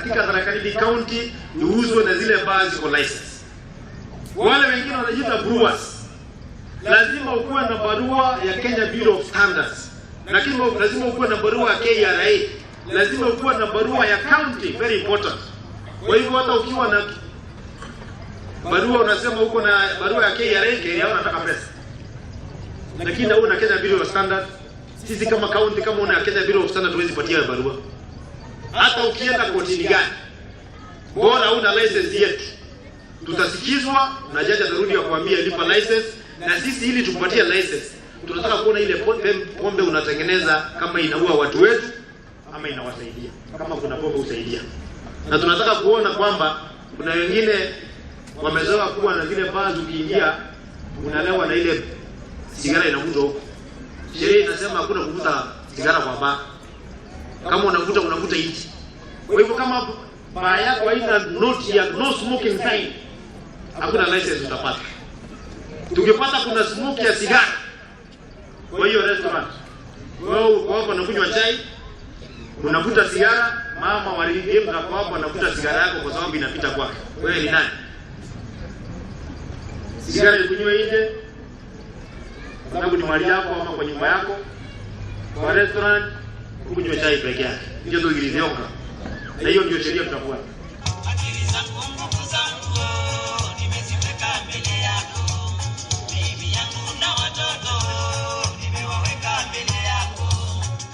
katika Tharaka Nithi County iuzwe na zile baa ziko license. Wale wengine wanajiita brewers, lazima ukuwe na barua ya Kenya Bureau of Standards, lakini lazima ukuwe na barua ya KRA, lazima ukuwe na barua ya county, very important. Kwa hivyo hata ukiwa na barua unasema uko na barua ya KRA unataka pesa, lakini na una Kenya Bureau of Standards, sisi kama county kama una Kenya Bureau of Standards huwezi patia barua. Hata ukienda kotini gani, bora una license yetu, tutasikizwa na jaji atarudi kukuambia lipa license, na sisi ili tukupatie license tunataka kuona ile pombe unatengeneza kama inaua watu wetu ama inawasaidia, kama kuna pombe usaidia. Na tunataka kuona kwamba kuna wengine wamezoea kuwa na zile baa ukiingia unalewa na ile sigara inavutwa huko. Sheria inasema hakuna kuvuta sigara kwa baa. Kama unavuta hichi. Kwa hivyo kama baa yako haina note ya no smoking sign, hakuna license utapata. Tukipata kuna smoke ya sigara kwa hiyo restaurant, wao wanakunywa chai, unavuta sigara, mama walingie mtako hapo anavuta sigara yako kwa sababu inapita kwake. Wewe ni nani? Sigara ikunywe nje kwa sababu ni mali yako ama kwa nyumba yako. Kwa restaurant kunywa chai peke yake. Hiyo ndio ilivyoka. Na hiyo ndio sheria tutafuata.